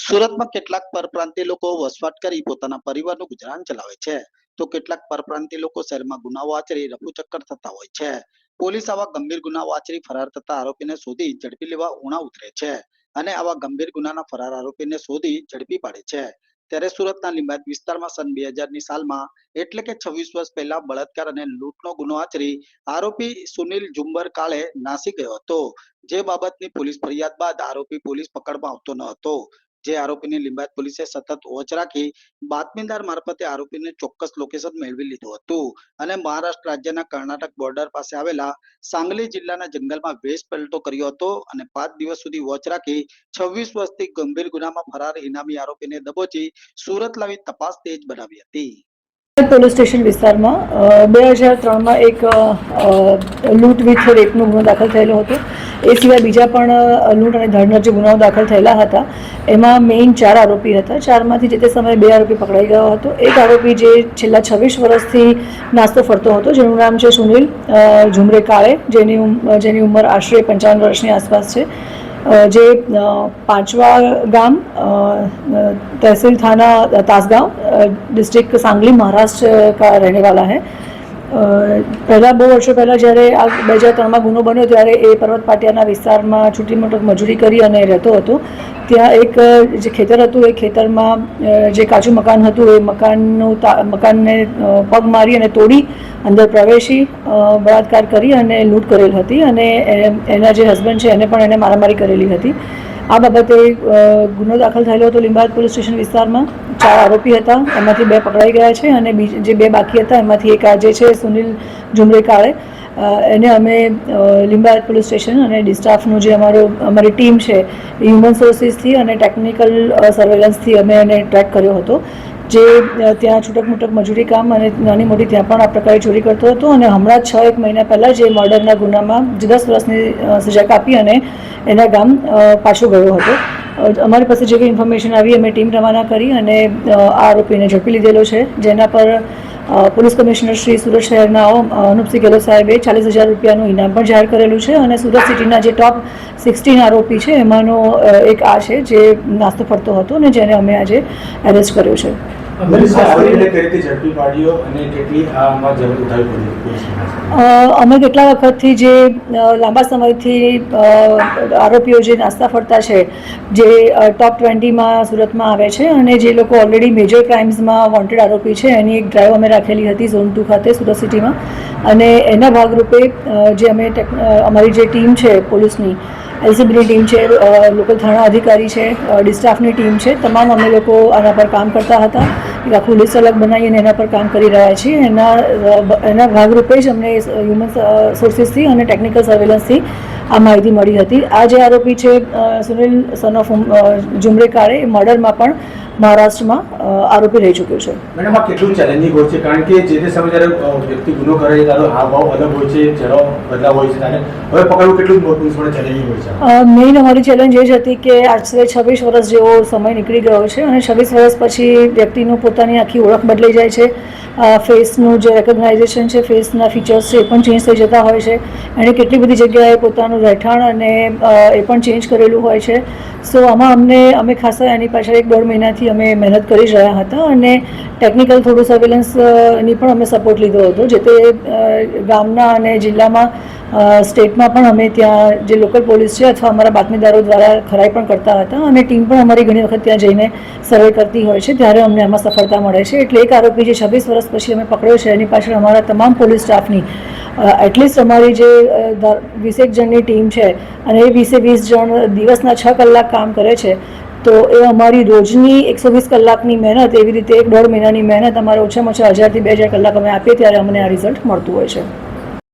સુરતમાં કેટલાક પરપ્રાંતીય લોકો વસવાટ કરી પોતાના પરિવારનું ગુજરાન ચલાવે છે, તો કેટલાક પરપ્રાંતીય લોકો શહેરમાં ગુનાઓ આચરી રફુચક્કર થતા હોય છે. પોલીસ આવા ગંભીર ગુનાઓ આચરી ફરાર થતા આરોપીને શોધી ઝડપી લેવા ઉણા ઉતરે છે અને આવા ગંભીર ગુનાના ફરાર આરોપીને શોધી ઝડપી પાડે છે. ત્યારે સુરતના લીંબાયત વિસ્તારમાં સન 2000ની સાલમાં એટલે કે 26 વર્ષ પહેલા બળાત્કાર અને લૂંટનો ગુનો આચરી આરોપી સુનિલ ઝુંબર કાળે નાસી ગયો હતો. જે બાબતની પોલીસ ફરિયાદ બાદ આરોપી પોલીસ પકડમાં આવતો ન હતો. જે આરોપીની લીંબાયત પોલીસે સતત વોચ રાખી બાતમીદાર મારફતે આરોપીને ચોક્કસ લોકેશન મેળવી લીધું હતું અને મહારાષ્ટ્ર રાજ્યના કર્ણાટક બોર્ડર પાસે આવેલા સાંગલી જિલ્લાના જંગલમાં વેશ પલટો કર્યો હતો અને 5 દિવસ સુધી વોચ રાખી 26 વર્ષથી ગંભીર ગુનામાં ફરાર ઇનામી આરોપીને દબોચી સુરત લાવી તપાસ તેજ બનાવી હતી. પોલીસ સ્ટેશન વિસ્તારમાં 2003માં એક લૂંટ વિથ રેપનો ગુનો દાખલ થયેલો હતો. એ સિવાય બીજા પણ લૂંટ અને ધરણના જે ગુનાઓ દાખલ થયેલા હતા એમાં મેઇન 4 આરોપી હતા. 4માંથી જે તે સમયે 2 આરોપી પકડાઈ ગયો હતો. એક આરોપી જે છેલ્લા 26 વર્ષથી નાસ્તો ફરતો હતો, જેનું નામ છે સુનિલ ઝુમરે કાળે, જેની ઉંમર આશરે 55 વર્ષની આસપાસ છે, જે પાંચવા ગામ तहसील थाना तासगांव डिस्ट्रिक्ट सांगली महाराष्ट्र का रहने वाला है. પહેલાં બહુ વર્ષો પહેલાં જ્યારે આ 2003માં ગુનો બન્યો ત્યારે એ પર્વત પાટિયાના વિસ્તારમાં છૂટી મોટી મજૂરી કરી અને રહેતો હતો. ત્યાં એક જે ખેતર હતું એ ખેતરમાં જે કાચું મકાન હતું એ મકાનને પગ મારી અને તોડી અંદર પ્રવેશી બળાત્કાર કરી અને લૂંટ કરેલ હતી અને એના જે હસબન્ડ છે એને પણ એને મારામારી કરેલી હતી. આ બાબતે ગુનો દાખલ થયેલો હતો લીંબાયત પોલીસ સ્ટેશન વિસ્તારમાં. 4 આરોપી હતા, એમાંથી 2 પકડાઈ ગયા છે અને જે 2 બાકી હતા એમાંથી એક આજે છે સુનિલ ઝુમરે કાળે. એને અમે લીંબાયત પોલીસ સ્ટેશન અને ડિસ્ટાફનું જે અમારી ટીમ છે હ્યુમન સોર્સિસથી અને ટેકનિકલ સર્વેલન્સથી અમે એને ટ્રેક કર્યો હતો. જે ત્યાં છૂટક મૂટક મજૂરી કામ અને નાની મોટી ત્યાં પણ આ પ્રકારે ચોરી કરતો હતો અને હમણાં 6-1 મહિના પહેલાં જે મર્ડરના ગુનામાં 10 વર્ષની સજા કાપી અને એના ગામ પાછો ગયો હતો. અમારી પાસે જેવી ઇન્ફોર્મેશન આવી અમે ટીમ રવાના કરી અને આ આરોપીને ઝડપી લીધેલો છે, જેના પર પોલીસ કમિશનર શ્રી સુરત શહેરના અનુપસિંહ ગેહલોત સાહેબે 40,000 રૂપિયાનું ઇનામ પણ જાહેર કરેલું છે અને સુરત સિટીના જે ટોપ 16 આરોપી છે એમાંનો એક આ છે જે નાસ્તો ફરતો હતો અને જેને અમે આજે એરેસ્ટ કર્યો છે. અમે કેટલા વખતથી જે લાંબા સમયથી આરોપીઓ જે નાસ્તા ફરતા છે, જે ટોપ 20માં સુરતમાં આવે છે અને જે લોકો ઓલરેડી મેજર ક્રાઇમ્સમાં વોન્ટેડ આરોપી છે એની એક ડ્રાઈવ અમે રાખેલી હતી ઝોન 2 ખાતે સુરત સિટીમાં. અને એના ભાગરૂપે જે અમે અમારી જે ટીમ છે પોલીસની એલસીબીની ટીમ છે, લોકલ થાણા અધિકારી છે, ડિસ્ટાફની ટીમ છે, તમામ અમે લોકો આના પર કામ કરતા હતા. એક આખું લિસ્ટ અલગ બનાવીને એના પર કામ કરી રહ્યા છીએ. એના ભાગરૂપે જ અમને હ્યુમન સોર્સિસથી અને ટેકનિકલ સર્વેલન્સથી આ માહિતી મળી હતી. આ જે આરોપી છે સુનિલ સન ઓફ ઝુમરે કાળે, એ મર્ડરમાં પણ મહારાષ્ટ્રમાં આરોપી રહી ચૂક્યો છે. મેડમ, આ કેટલું ચેલેન્જિંગ હોય છે? કારણ કે જે તે સમયે જ્યારે વ્યક્તિ ગુનો કરે છે ત્યારે હાવભાવ અલગ હોય છે, ચહેરો બદલાવ હોય છે, ત્યારે હવે પકડવું કેટલું મોટું ચેલેન્જિંગ હોય છે? મેઇન અમારી ચેલેન્જ એ જ હતી કે આશરે 26 વર્ષ જેવો સમય નીકળી ગયો છે અને 26 વર્ષ પછી વ્યક્તિનું પોતાની આખી ઓળખ બદલાઈ જાય છે. ફેસનું જે રેકોગ્નાઇઝેશન છે, ફેસના ફીચર્સ છે એ પણ ચેન્જ થઈ જતા હોય છે. એણે કેટલી બધી જગ્યાએ પોતાનું રહેઠાણ અને એ પણ ચેન્જ કરેલું હોય છે. સો આમાં અમે ખાસા એની પાછળ 1-1.5 મહિનાથી અમે મહેનત કરી જ રહ્યા હતા અને ટેકનિકલ થોડું સર્વેલન્સની પણ અમે સપોર્ટ લીધો હતો. જે તે ગામના અને જિલ્લામાં સ્ટેટમાં પણ અમે ત્યાં જે લોકલ પોલીસ છે અથવા અમારા બાતમીદારો દ્વારા ખરાઈ પણ કરતા હતા અને ટીમ પણ અમારી ઘણી વખત ત્યાં જઈને સર્વે કરતી હોય છે, ત્યારે અમને આમાં સફળતા મળે છે. એટલે એક આરોપી જે 26 વર્ષ પછી અમે પકડ્યો છે એની પાછળ અમારા તમામ પોલીસ સ્ટાફની એટલીસ્ટ અમારી જે 20 જણની ટીમ છે અને એ 20 જણ દિવસના 6 કલાક કામ કરે છે. તો એ અમારી રોજની 120 કલાકની મહેનત, એવી રીતે 1-1.5 મહિનાની મહેનત અમારે ઓછામાં ઓછા 1000 થી 2000 કલાક અમે આપીએ ત્યારે અમને આ રિઝલ્ટ મળતું હોય છે.